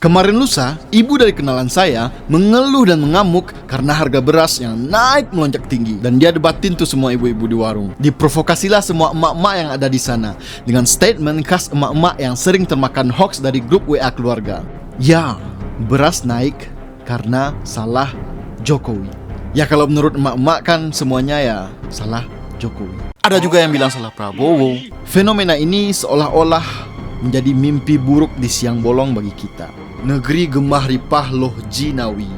Kemarin lusa, ibu dari kenalan saya mengeluh dan mengamuk karena harga beras yang naik melonjak tinggi. Dan dia debatin tuh semua ibu-ibu di warung. Diprovokasilah semua emak-emak yang ada di sana dengan statement khas emak-emak yang sering termakan hoax dari grup WA keluarga. Ya, beras naik karena salah Jokowi. Ya kalau menurut emak-emak kan semuanya ya salah Jokowi. Ada juga yang bilang salah Prabowo. Fenomena ini seolah-olah menjadi mimpi buruk di siang bolong bagi kita. Negeri gemah ripah loh Jinawi,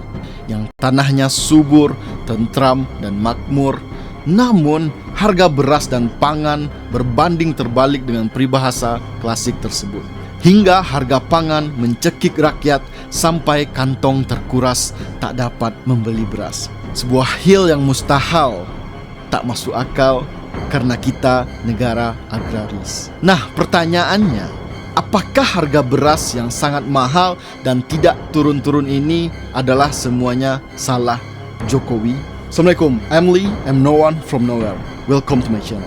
yang tanahnya subur, tentram, dan makmur. Namun, harga beras dan pangan berbanding terbalik dengan peribahasa klasik tersebut. Hingga harga pangan mencekik rakyat sampai kantong terkuras tak dapat membeli beras. Sebuah hil yang mustahil, tak masuk akal karena kita negara agraris. Nah, pertanyaannya, apakah harga beras yang sangat mahal dan tidak turun-turun ini adalah semuanya salah Jokowi? Assalamualaikum, I'm Lee, I'm no one from nowhere. Welcome to my channel.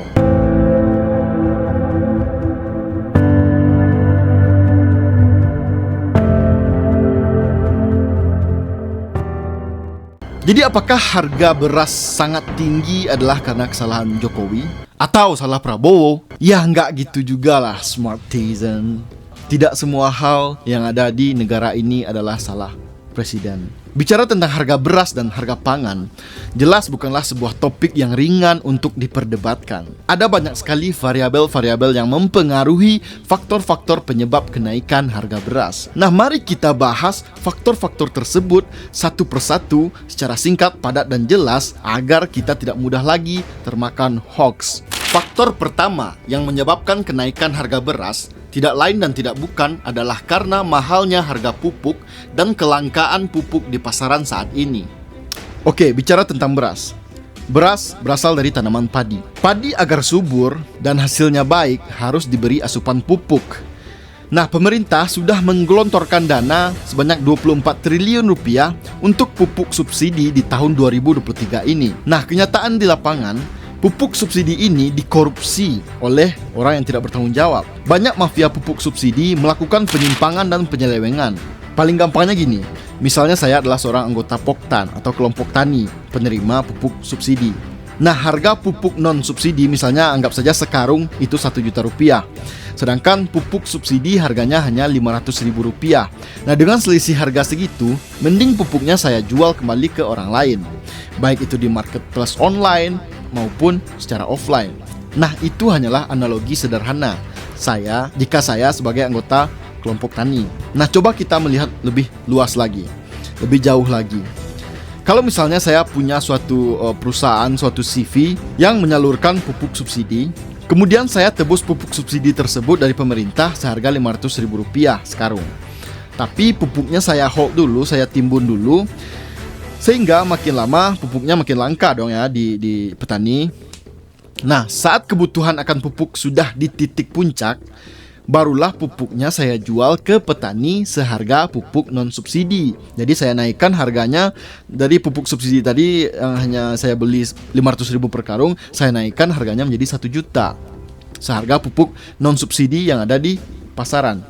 Jadi apakah harga beras sangat tinggi adalah karena kesalahan Jokowi? Atau salah Prabowo? Ya nggak gitu juga lah, smartisan. Tidak semua hal yang ada di negara ini adalah salah presiden. Bicara tentang harga beras dan harga pangan, jelas bukanlah sebuah topik yang ringan untuk diperdebatkan. Ada banyak sekali variabel-variabel yang mempengaruhi faktor-faktor penyebab kenaikan harga beras. Nah, mari kita bahas faktor-faktor tersebut satu persatu secara singkat, padat, dan jelas agar kita tidak mudah lagi termakan hoax. Faktor pertama yang menyebabkan kenaikan harga beras tidak lain dan tidak bukan adalah karena mahalnya harga pupuk dan kelangkaan pupuk di pasaran saat ini. Oke, bicara tentang beras. Beras berasal dari tanaman padi. Padi agar subur dan hasilnya baik harus diberi asupan pupuk. Nah, pemerintah sudah menggelontorkan dana sebanyak 24 triliun rupiah untuk pupuk subsidi di tahun 2023 ini. Nah, kenyataan di lapangan, pupuk subsidi ini dikorupsi oleh orang yang tidak bertanggung jawab. Banyak mafia pupuk subsidi melakukan penyimpangan dan penyelewengan. Paling gampangnya gini, misalnya saya adalah seorang anggota Poktan atau kelompok tani penerima pupuk subsidi. Nah, harga pupuk non-subsidi misalnya anggap saja sekarung itu 1 juta rupiah. Sedangkan pupuk subsidi harganya hanya 500 ribu rupiah. Nah, dengan selisih harga segitu, mending pupuknya saya jual kembali ke orang lain. Baik itu di marketplace online maupun secara offline. Nah, itu hanyalah analogi sederhana jika saya sebagai anggota kelompok tani. Nah, coba kita melihat lebih luas lagi, lebih jauh lagi. Kalau misalnya saya punya suatu perusahaan, suatu CV yang menyalurkan pupuk subsidi, kemudian saya tebus pupuk subsidi tersebut dari pemerintah seharga 500 ribu rupiah sekarung. Tapi pupuknya saya hold dulu, saya timbun dulu, sehingga makin lama pupuknya makin langka dong ya di petani. Nah, saat kebutuhan akan pupuk sudah di titik puncak, barulah pupuknya saya jual ke petani seharga pupuk non-subsidi. Jadi saya naikkan harganya dari pupuk subsidi tadi yang hanya saya beli 500 ribu per karung, saya naikkan harganya menjadi 1 juta seharga pupuk non-subsidi yang ada di pasaran.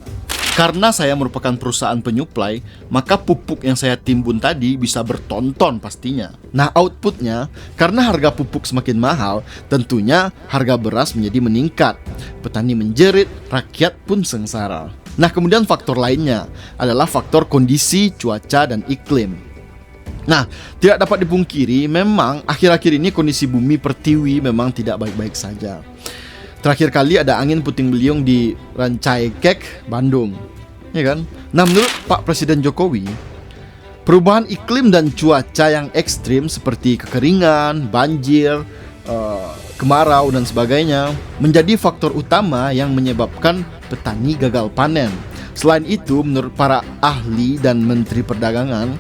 Karena saya merupakan perusahaan penyuplai, maka pupuk yang saya timbun tadi bisa bertonton pastinya. Nah, outputnya, karena harga pupuk semakin mahal, tentunya harga beras menjadi meningkat. Petani menjerit, rakyat pun sengsara. Nah, kemudian faktor lainnya adalah faktor kondisi cuaca dan iklim. Nah, tidak dapat dipungkiri, memang akhir-akhir ini kondisi bumi pertiwi memang tidak baik-baik saja. Terakhir kali ada angin puting beliung di Rancaikek, Bandung, ya kan? Nah, menurut Pak Presiden Jokowi, perubahan iklim dan cuaca yang ekstrim seperti kekeringan, banjir, kemarau dan sebagainya menjadi faktor utama yang menyebabkan petani gagal panen. Selain itu, menurut para ahli dan Menteri Perdagangan,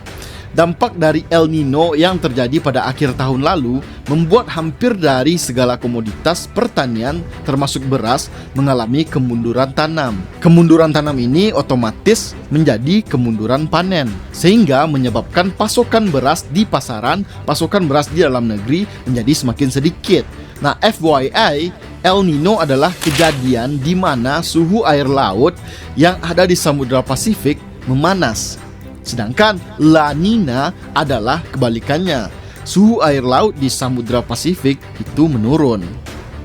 dampak dari El Nino yang terjadi pada akhir tahun lalu membuat hampir dari segala komoditas pertanian termasuk beras mengalami kemunduran tanam. Kemunduran tanam ini otomatis menjadi kemunduran panen, sehingga menyebabkan pasokan beras di pasaran, pasokan beras di dalam negeri menjadi semakin sedikit. Nah, FYI, El Nino adalah kejadian di mana suhu air laut yang ada di Samudra Pasifik memanas. Sedangkan La Nina adalah kebalikannya. Suhu air laut di Samudra Pasifik itu menurun.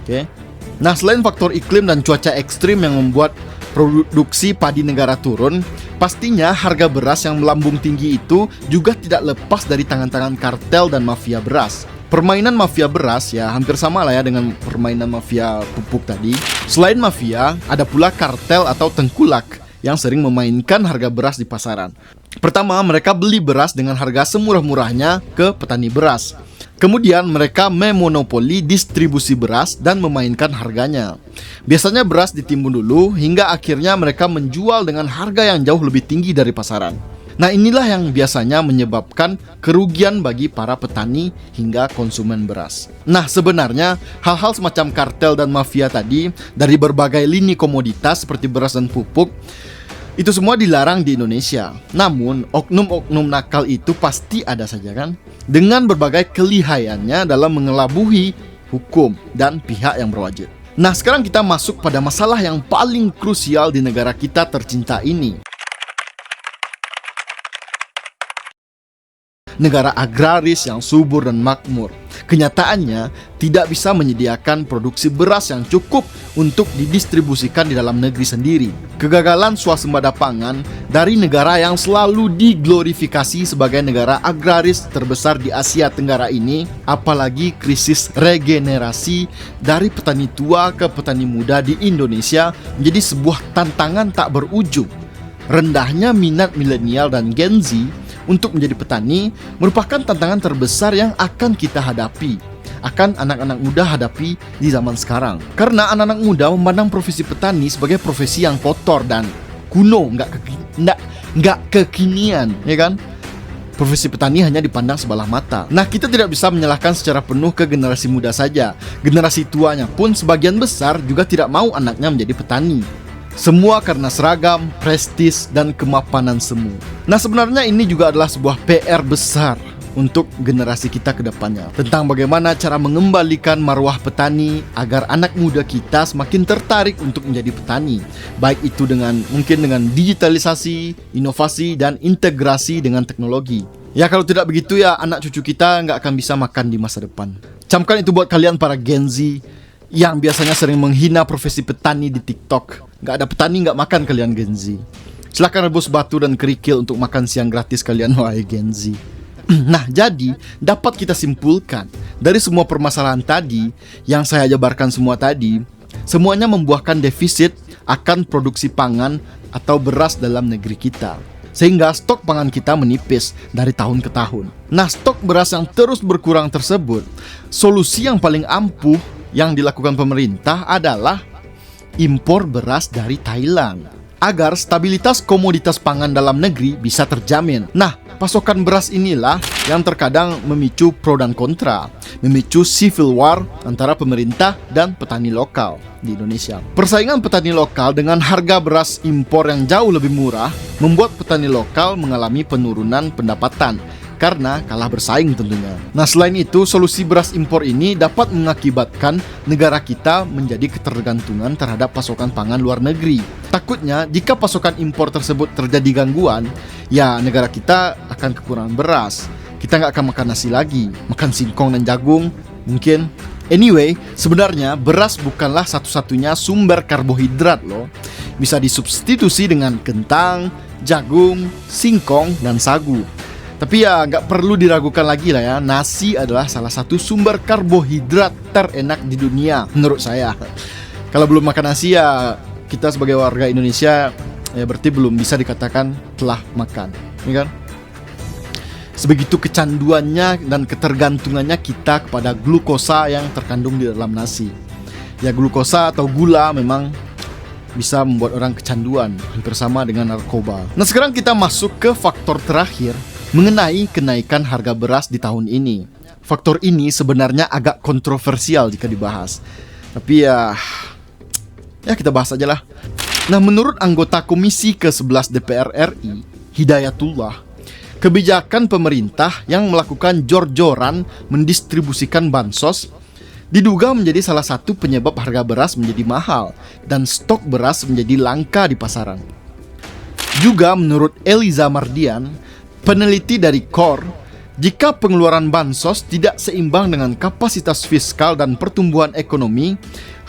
Oke. Nah, selain faktor iklim dan cuaca ekstrim yang membuat produksi padi negara turun, pastinya harga beras yang melambung tinggi itu juga tidak lepas dari tangan-tangan kartel dan mafia beras. Permainan mafia beras ya hampir sama lah ya dengan permainan mafia pupuk tadi. Selain mafia, ada pula kartel atau tengkulak yang sering memainkan harga beras di pasaran. Pertama, mereka beli beras dengan harga semurah-murahnya ke petani beras. Kemudian mereka memonopoli distribusi beras dan memainkan harganya. Biasanya beras ditimbun dulu hingga akhirnya mereka menjual dengan harga yang jauh lebih tinggi dari pasaran. Nah, inilah yang biasanya menyebabkan kerugian bagi para petani hingga konsumen beras. Nah, sebenarnya hal-hal semacam kartel dan mafia tadi dari berbagai lini komoditas seperti beras dan pupuk itu semua dilarang di Indonesia. Namun, oknum-oknum nakal itu pasti ada saja kan, dengan berbagai kelihayannya dalam mengelabuhi hukum dan pihak yang berwajib. Nah, sekarang kita masuk pada masalah yang paling krusial di negara kita tercinta ini. Negara agraris yang subur dan makmur. Kenyataannya tidak bisa menyediakan produksi beras yang cukup untuk didistribusikan di dalam negeri sendiri. Kegagalan swasembada pangan dari negara yang selalu diglorifikasi sebagai negara agraris terbesar di Asia Tenggara ini, apalagi krisis regenerasi dari petani tua ke petani muda di Indonesia, menjadi sebuah tantangan tak berujung. Rendahnya minat milenial dan Gen Z untuk menjadi petani merupakan tantangan terbesar yang akan kita hadapi, akan anak-anak muda hadapi di zaman sekarang. Karena anak-anak muda memandang profesi petani sebagai profesi yang kotor dan kuno, nggak kekinian, ya kan? Profesi petani hanya dipandang sebelah mata. Nah, kita tidak bisa menyalahkan secara penuh ke generasi muda saja. Generasi tuanya pun sebagian besar juga tidak mau anaknya menjadi petani. Semua karena seragam, prestis, dan kemapanan semu. Nah, sebenarnya ini juga adalah sebuah PR besar untuk generasi kita ke depannya, tentang bagaimana cara mengembalikan marwah petani agar anak muda kita semakin tertarik untuk menjadi petani. Baik itu mungkin dengan digitalisasi, inovasi, dan integrasi dengan teknologi. Ya, kalau tidak begitu ya anak cucu kita nggak akan bisa makan di masa depan. Camkan itu buat kalian para Gen Z yang biasanya sering menghina profesi petani di TikTok. Nggak ada petani nggak makan kalian Gen Z. Silahkan rebus batu dan kerikil untuk makan siang gratis kalian wahai Gen Z. Nah, jadi dapat kita simpulkan dari semua permasalahan tadi yang saya jabarkan semua tadi, semuanya membuahkan defisit akan produksi pangan atau beras dalam negeri kita, sehingga stok pangan kita menipis dari tahun ke tahun. Nah, stok beras yang terus berkurang tersebut, solusi yang paling ampuh yang dilakukan pemerintah adalah impor beras dari Thailand agar stabilitas komoditas pangan dalam negeri bisa terjamin. Nah, pasokan beras inilah yang terkadang memicu pro dan kontra, memicu civil war antara pemerintah dan petani lokal di Indonesia. Persaingan petani lokal dengan harga beras impor yang jauh lebih murah membuat petani lokal mengalami penurunan pendapatan karena kalah bersaing tentunya. Nah, selain itu, solusi beras impor ini dapat mengakibatkan negara kita menjadi ketergantungan terhadap pasokan pangan luar negeri. Takutnya, jika pasokan impor tersebut terjadi gangguan, ya negara kita akan kekurangan beras. Kita nggak akan makan nasi lagi, makan singkong dan jagung mungkin. Anyway, sebenarnya beras bukanlah satu-satunya sumber karbohidrat loh. Bisa disubstitusi dengan kentang, jagung, singkong, dan sagu. Tapi ya nggak perlu diragukan lagi lah ya, nasi adalah salah satu sumber karbohidrat terenak di dunia menurut saya. Kalau belum makan nasi ya kita sebagai warga Indonesia ya berarti belum bisa dikatakan telah makan, ya kan? Sebegitu kecanduannya dan ketergantungannya kita kepada glukosa yang terkandung di dalam nasi. Ya, glukosa atau gula memang bisa membuat orang kecanduan, hampir sama dengan narkoba. Nah, sekarang kita masuk ke faktor terakhir mengenai kenaikan harga beras di tahun ini. Faktor ini sebenarnya agak kontroversial jika dibahas. Tapi ya kita bahas aja lah. Nah, menurut anggota Komisi ke-11 DPR RI, Hidayatullah, kebijakan pemerintah yang melakukan jor-joran mendistribusikan bansos diduga menjadi salah satu penyebab harga beras menjadi mahal dan stok beras menjadi langka di pasaran. Juga menurut Eliza Mardian, peneliti dari KOR, jika pengeluaran bansos tidak seimbang dengan kapasitas fiskal dan pertumbuhan ekonomi,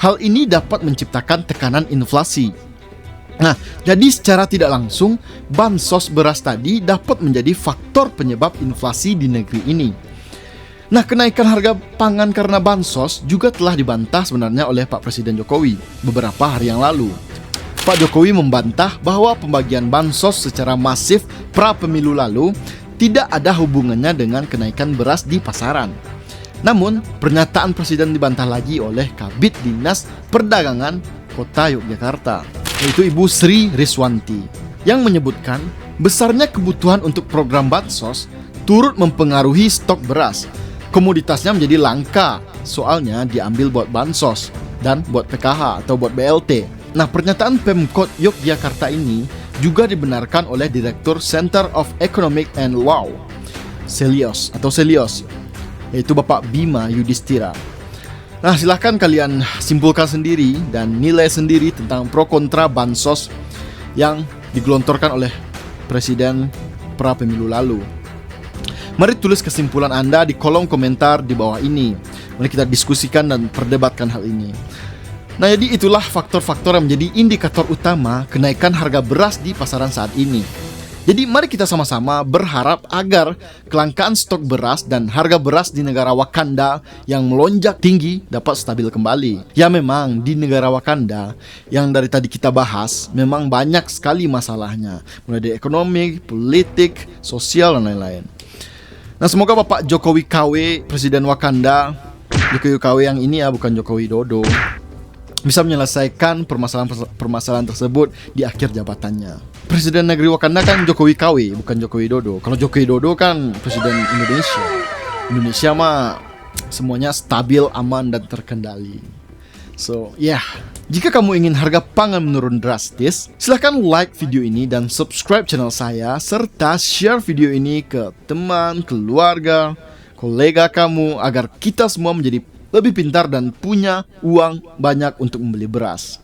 hal ini dapat menciptakan tekanan inflasi. Nah, jadi secara tidak langsung, bansos beras tadi dapat menjadi faktor penyebab inflasi di negeri ini. Nah, kenaikan harga pangan karena bansos juga telah dibantah sebenarnya oleh Pak Presiden Jokowi beberapa hari yang lalu. Pak Jokowi membantah bahwa pembagian bansos secara masif pra-pemilu lalu tidak ada hubungannya dengan kenaikan beras di pasaran. Namun, pernyataan Presiden dibantah lagi oleh Kabid Dinas Perdagangan Kota Yogyakarta, yaitu Ibu Sri Riswanti, yang menyebutkan besarnya kebutuhan untuk program bansos turut mempengaruhi stok beras. Komoditasnya menjadi langka, soalnya diambil buat bansos dan buat PKH atau buat BLT. Nah, pernyataan Pemkot Yogyakarta ini juga dibenarkan oleh Direktur Center of Economic and Law, Selios, yaitu Bapak Bima Yudhistira. Nah, silahkan kalian simpulkan sendiri dan nilai sendiri tentang pro kontra bansos yang digelontorkan oleh Presiden pra-pemilu lalu. Mari tulis kesimpulan Anda di kolom komentar di bawah ini. Mari kita diskusikan dan perdebatkan hal ini. Nah, jadi itulah faktor-faktor yang menjadi indikator utama kenaikan harga beras di pasaran saat ini. Jadi mari kita sama-sama berharap agar kelangkaan stok beras dan harga beras di negara Wakanda yang melonjak tinggi dapat stabil kembali. Ya, memang di negara Wakanda yang dari tadi kita bahas memang banyak sekali masalahnya, mulai dari ekonomi, politik, sosial, dan lain-lain. Nah, semoga Bapak Jokowi KW, Presiden Wakanda, Jokowi KW yang ini ya, bukan Jokowi Dodo, bisa menyelesaikan permasalahan tersebut di akhir jabatannya. Presiden negeri Wakanda kan Jokowi KW, bukan Jokowi Dodo. Kalau Jokowi Dodo kan Presiden Indonesia. Indonesia mah semuanya stabil, aman, dan terkendali. So, jika kamu ingin harga pangan menurun drastis, silahkan like video ini dan subscribe channel saya, serta share video ini ke teman, keluarga, kolega kamu, agar kita semua menjadi lebih pintar dan punya uang banyak untuk membeli beras.